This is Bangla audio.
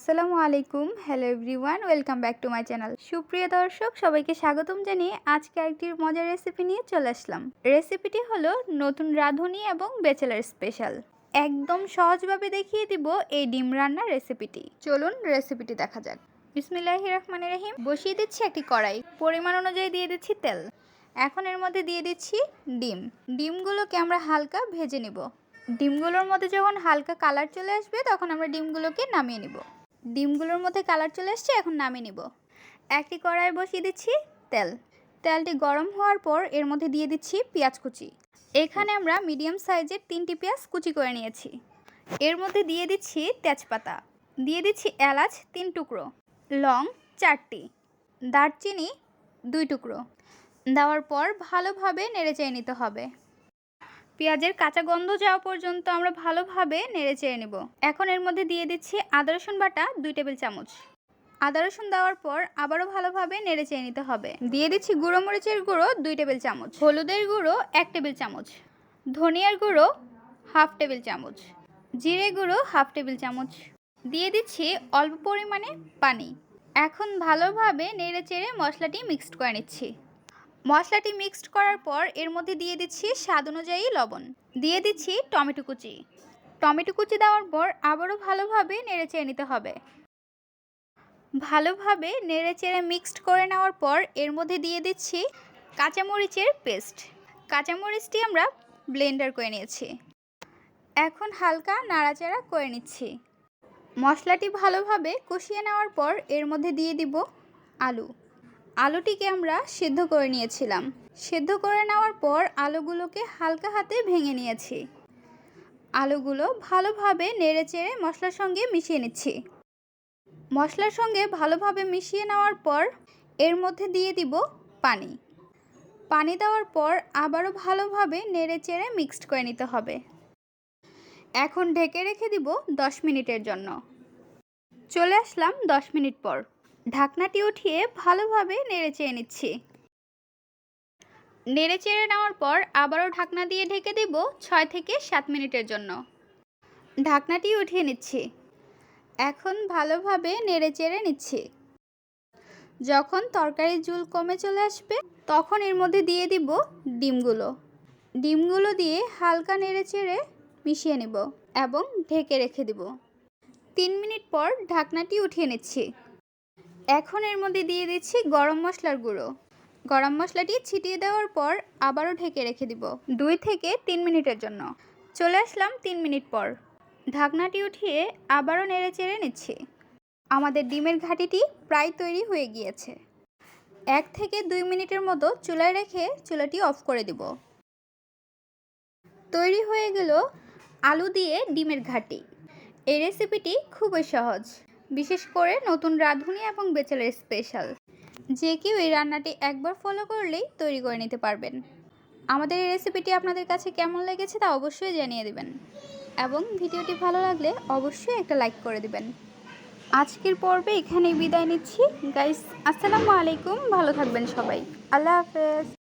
আসসালামু আলাইকুম। Hello everyone, welcome back to my channel. সুপ্রিয় দর্শক, সবাইকে স্বাগতম জানিয়ে আজকে আরেকটি মজার রেসিপি নিয়ে চলে আসলাম। রেসিপিটি হলো নতুন রাঁধুনি এবং ব্যাচেলার স্পেশাল। একদম সহজভাবে দেখিয়ে দিব এই ডিম রান্নার রেসিপিটি। চলুন রেসিপিটি দেখা যাক। বিসমিল্লাহির রহমানির রহিম। বসিয়ে দিচ্ছি একটি কড়াই, পরিমাণ অনুযায়ী দিয়ে দিচ্ছি তেল। এখন এর মধ্যে দিয়ে দিচ্ছি ডিমগুলোকে আমরা হালকা ভেজে নিব। ডিমগুলোর মধ্যে যখন হালকা কালার চলে আসবে তখন আমরা ডিমগুলোকে নামিয়ে নিব। ডিমগুলোর মধ্যে কালার চলে আসছে, এখন নামিয়ে নিব। একটি কড়াই বসিয়ে দিচ্ছি তেলটি গরম হওয়ার পর এর মধ্যে দিয়ে দিচ্ছি পেঁয়াজ কুচি। এখানে আমরা মিডিয়াম সাইজের 3টি পেঁয়াজ কুচি করে নিয়েছি। এর মধ্যে দিয়ে দিচ্ছি তেজপাতা, দিয়ে দিচ্ছি এলাচ 3 টুকরো, লং 4টি, দারচিনি 2 টুকরো। দেওয়ার পর ভালোভাবে নেড়েচেড়ে নিতে হবে। পেঁয়াজের কাঁচা গন্ধ যাওয়া পর্যন্ত আমরা ভালোভাবে নেড়েচেড়ে নেব। এখন এর মধ্যে দিয়ে দিচ্ছি আদা রসুন বাটা 2 টেবিল চামচ। আদা রসুন দেওয়ার পর আবারও ভালোভাবে নেড়েচেড়ে নিতে হবে। দিয়ে দিচ্ছি গুঁড়ো মরিচের গুঁড়ো 2 টেবিল চামচ, হলুদের গুঁড়ো 1 টেবিল চামচ, ধনিয়ার গুঁড়ো 1/2 টেবিল চামচ, জিরে গুঁড়ো 1/2 টেবিল চামচ। দিয়ে দিচ্ছি অল্প পরিমাণে পানি। এখন ভালোভাবে নেড়েচেড়ে মশলাটি মিক্সড করে নিচ্ছি। মশলাটি মিক্সড করার পর এর মধ্যে দিয়ে দিচ্ছি স্বাদ অনুযায়ী লবণ, দিয়ে দিচ্ছি টমেটো কুচি দেওয়ার পর আবারও ভালোভাবে নেড়েচেড়ে নিতে হবে। ভালোভাবে নেড়েচেড়ে মিক্সড করে নেওয়ার পর এর মধ্যে দিয়ে দিচ্ছি কাঁচামরিচের পেস্ট। কাঁচামরিচটি আমরা ব্লেন্ডার করে নিয়েছি। এখন হালকা নাড়াচাড়া করে নিচ্ছি। মশলাটি ভালোভাবে কষিয়ে নেওয়ার পর এর মধ্যে দিয়ে দিব আলুটিকে আমরা সিদ্ধ করে নিয়েছিলাম। সিদ্ধ করে নেওয়ার পর আলুগুলোকে হালকা হাতে ভেঙে নিয়েছি। আলুগুলো ভালোভাবে নেড়েচেড়ে মশলার সঙ্গে মিশিয়ে নিচ্ছি। মশলার সঙ্গে ভালোভাবে মিশিয়ে নেওয়ার পর এর মধ্যে দিয়ে দিব পানি দেওয়ার পর আবারও ভালোভাবে নেড়েচেড়ে মিক্সড করে নিতে হবে। এখন ঢেকে রেখে দিব 10 মিনিটের জন্য। চলে আসলাম 10 মিনিট পর। ঢাকনাটি উঠিয়ে ভালোভাবে নেড়েচেড়ে নিচ্ছি। নেড়েচেড়ে নেওয়ার পর আবারও ঢাকনা দিয়ে ঢেকে দেব 6 থেকে 7 মিনিটের জন্য। ঢাকনাটি উঠিয়ে নিচ্ছি। এখন ভালোভাবে নেড়েচেড়ে নিচ্ছি। যখন তরকারির ঝোল কমে চলে আসবে তখন এর মধ্যে দিয়ে দিব ডিমগুলো দিয়ে হালকা নেড়েচেড়ে মিশিয়ে নেব এবং ঢেকে রেখে দেব। 3 মিনিট পর ঢাকনাটি উঠিয়ে নিচ্ছি। এখন এর মধ্যে দিয়ে দিচ্ছি গরম মশলার গুঁড়ো। গরম মশলাটি ছিটিয়ে দেওয়ার পর আবারও ঢেকে রেখে দিব 2 থেকে 3 মিনিটের জন্য। চলে আসলাম 3 মিনিট পর। ঢাকনাটি উঠিয়ে আবারও নেড়েচেড়ে নিচ্ছি। আমাদের ডিমের ঘাঁটিটি প্রায় তৈরি হয়ে গিয়েছে। 1 থেকে 2 মিনিটের মতো চুলায় রেখে চুলাটি অফ করে দিব। তৈরি হয়ে গেল আলু দিয়ে ডিমের ঘাঁটি। এই রেসিপিটি খুবই সহজ, বিশেষ করে নতুন রাঁধুনি এবং ব্যাচেলার স্পেশাল। যে কেউ এই রান্নাটি একবার ফলো করলেই তৈরি করে নিতে পারবেন। আমাদের এই রেসিপিটি আপনাদের কাছে কেমন লেগেছে তা অবশ্যই জানিয়ে দিবেন এবং ভিডিওটি ভালো লাগলে অবশ্যই একটা লাইক করে দিবেন। আজকের পর্বে এখানেই বিদায় নিচ্ছি গাইস। আসসালামু আলাইকুম, ভালো থাকবেন সবাই। আল্লাহ হাফেজ।